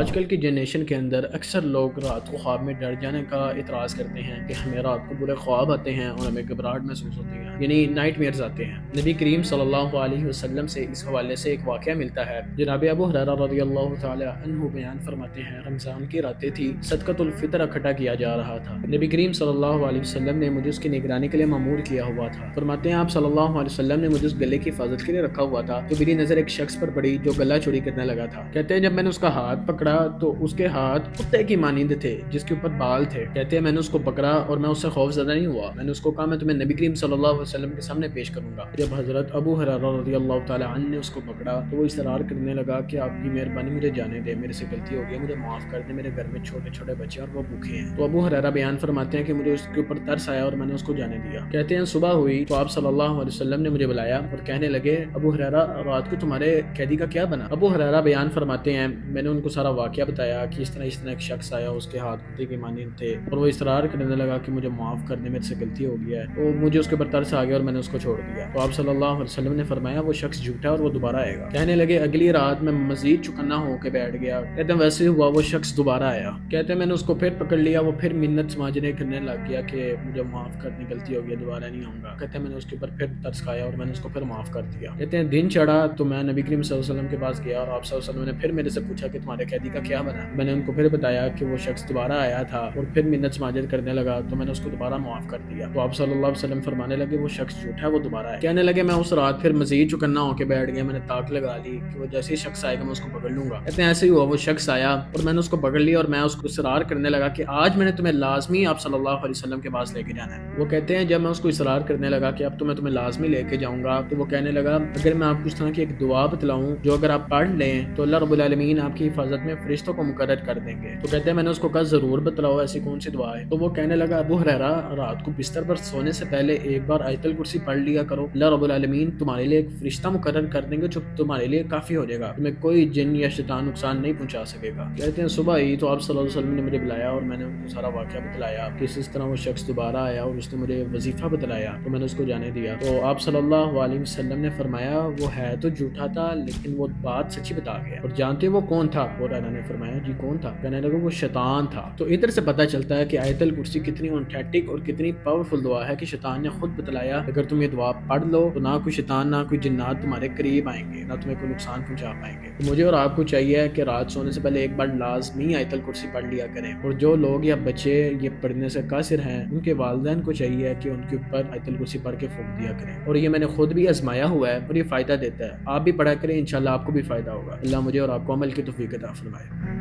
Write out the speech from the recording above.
آج کل کی جنریشن کے اندر اکثر لوگ رات کو خواب میں ڈر جانے کا اعتراض کرتے ہیں کہ ہمیں رات کو برے خواب آتے ہیں اور ہمیں گھبراہٹ محسوس ہوتی ہے، یعنی نائٹ میئرز آتے ہیں۔ نبی کریم صلی اللہ علیہ وسلم سے اس حوالے سے ایک واقعہ ملتا ہے۔ جناب ابو ہریرہ رضی اللہ تعالی عنہ بیان فرماتے ہیں، رمضان کی راتیں تھی، صدقۃ الفطر اکٹھا کیا جا رہا تھا۔ نبی کریم صلی اللہ علیہ وسلم نے مجھے اس کی نگرانی کے لیے مامور کیا ہوا تھا۔ فرماتے ہیں آپ صلی اللہ علیہ وسلم نے مجھے اس گلے کی حفاظت کے لیے رکھا ہوا تھا، تو میری نظر ایک شخص پر پڑی جو گلا چوری کرنے لگا تھا۔ کہتے ہیں جب میں نے اس کا ہاتھ پکڑا تو اس کے ہاتھ کتے کی مانند تھے جس کے اوپر بال تھے۔ کہتے ہیں میں نے اس کو پکڑا اور میں اس سے خوف زدہ نہیں ہوا، میں نے اس کو کہا میں تمہیں نبی کریم صلی اللہ علیہ وسلم کے سامنے پیش کروں گا۔ جب حضرت ابو ہریرہ رضی اللہ تعالی عنہ نے اس کو پکڑا تو وہ اصرار کرنے لگا کہ آپ کی مہربانی مجھے جانے دے، میرے سے غلطی ہو گئی، مجھے معاف کر دے، میرے گھر میں چھوٹے چھوٹے بچے اور وہ بھوکے ہیں۔ تو ابو ہریرہ بیان فرماتے ہیں کہ مجھے اس کے اوپر ترس آیا اور میں نے اس کو جانے دیا۔ کہتے ہیں صبح ہوئی تو آپ صلی اللہ علیہ وسلم نے مجھے بلایا اور کہنے لگے ابو ہریرہ رات کو تمہارے قیدی کا کیا بنا؟ ابو ہریرہ بیان فرماتے ہیں میں نے ان کو سارا واقعہ بتایا کہ اس طرح ایک شخص آیا، اس کے ہاتھ کتے کی مانند تھے اور وہ اصرار کرنے لگا کہ مجھے معاف کر دے، میرے سے غلطی ہو گیا ہے۔ تو مجھے اس کے اوپر ترس آ گیا اور میں نے اس کو چھوڑ دیا۔ تو آپ صلی اللہ علیہ وسلم نے فرمایا وہ شخص جھوٹا اور وہ دوبارہ آئے گا۔ کہنے لگے اگلی رات میں مزید چکنا ہو کے بیٹھ گیا۔ کہتے ہیں ویسے ہوا، وہ شخص دوبارہ آیا۔ کہتے ہیں میں نے اس کو پھر پکڑ لیا، وہ پھر منت سماجنے کرنے لگ گیا کہ مجھے معاف کر دے، غلطی ہو گیا، دوبارہ نہیں آؤں گا۔ کہتے ہیں میں نے اس کے اوپر پھر ترس کھایا اور میں نے اس کو پھر معاف کر دیا۔ کہتے ہیں دن چڑھا تو میں نبی کریم صلی اللہ علیہ وسلم کے پاس گیا اور آپ صلی اللہ علیہ وسلم نے پھر میرے سے پوچھا کہ تمہارے قیدی کا کیا بنا؟ میں نے ان کو پھر بتایا کہ وہ شخص دوبارہ آیا تھا اور پھر منت سماجت کرنے لگا تو میں نے اس کو دوبارہ معاف کر دیا۔ تو آپ صلی اللہ علیہ وسلم فرمانے لگے وہ شخص جھوٹا ہے، وہ دوبارہ آیا۔ کہنے لگے میں اس رات پھر مزید چکنا ہو کے بیٹھ گیا، میں نے تاک لگا لی کہ وہ جیسے ہی شخص آئے گا میں اس کو پکڑ لوں گا۔ کہتے ہیں ایسے ہی ہوا، وہ شخص آیا اور میں نے اس کو پکڑ لیا اور میں اس کو اصرار کرنے لگا کہ آج میں نے تمہیں لازمی آپ صلی اللہ علیہ وسلم کے پاس لے کے جانا ہے۔ وہ کہتے ہیں جب میں اس کو اصرار کرنے لگا کہ اب تو میں تمہیں لازمی لے کے جاؤں گا تو وہ کہنے لگا اگر میں آپ کو اس طرح کی ایک دعا بتلاؤں جو اگر آپ پڑھ لیں تو اللہ رب العالمین آپ کی حفاظت میں فرشتوں کو مقرر کر دیں گے۔ تو کہتے ہیں میں نے اس کو کہا ضرور بتلاؤ، ایسی کون سی دعا ہے؟ تو وہ کہنے لگا ابو ہریرہ رات کو بستر پر سونے سے پہلے ایک بار آیت الکرسی پڑھ لیا کرو، اللہ رب العالمین تمہارے لیے ایک فرشتہ مقرر کر دیں گے جو تمہارے لیے کافی ہو جائے گا، تمہیں کوئی جن یا شیطان نقصان نہیں پہنچا سکے گا۔ کہتے ہیں صبح ہی تو آپ صلی اللہ علیہ وسلم نے مجھے بلایا اور میں نے ان کو سارا واقعہ بتلایا کہ اس طرح وہ شخص دوبارہ آیا اور اس نے مجھے وظیفہ بتلایا تو میں نے اس کو جانے دیا۔ تو آپ صلی اللہ علیہ وسلم نے فرمایا وہ ہے تو جھوٹا تھا لیکن وہ بات سچی بتا گیا۔ اور جانتے وہ کون تھا؟ وہ رانا نے فرمایا جی کون تھا؟ کہنے لگا وہ شیطان تھا۔ تو ادھر سے پتہ چلتا ہے کہ آیت الکرسی کتنی اوتھینٹک اور کتنی پاورفل دعا ہے کہ شیطان نے خود بتلایا اگر تم یہ دعا پڑھ لو تو نہ کوئی شیطان نہ کوئی جنات تمہارے قریب آئیں گے، نہ تمہیں کوئی نقصان پہنچا پائیں گے۔ تو مجھے اور آپ کو چاہیے کہ رات سونے سے پہلے ایک بار لازمی آیت الکرسی پڑھ لیا کریں، اور جو لوگ یا بچے یہ پڑھنے سے قاصر ہیں ان کے والدین کو چاہیے کہ ان کے اوپر آیت الکرسی پڑھ کے پھونک دیا کریں، اور یہ میں نے خود بھی آزمایا ہوا ہے اور یہ فائدہ دیتا ہے۔ آپ بھی پڑھا کریں، انشاءاللہ آپ کو بھی فائدہ ہوگا۔ اللہ مجھے اور آپ کو عمل کی توفیق عطا فرمائے۔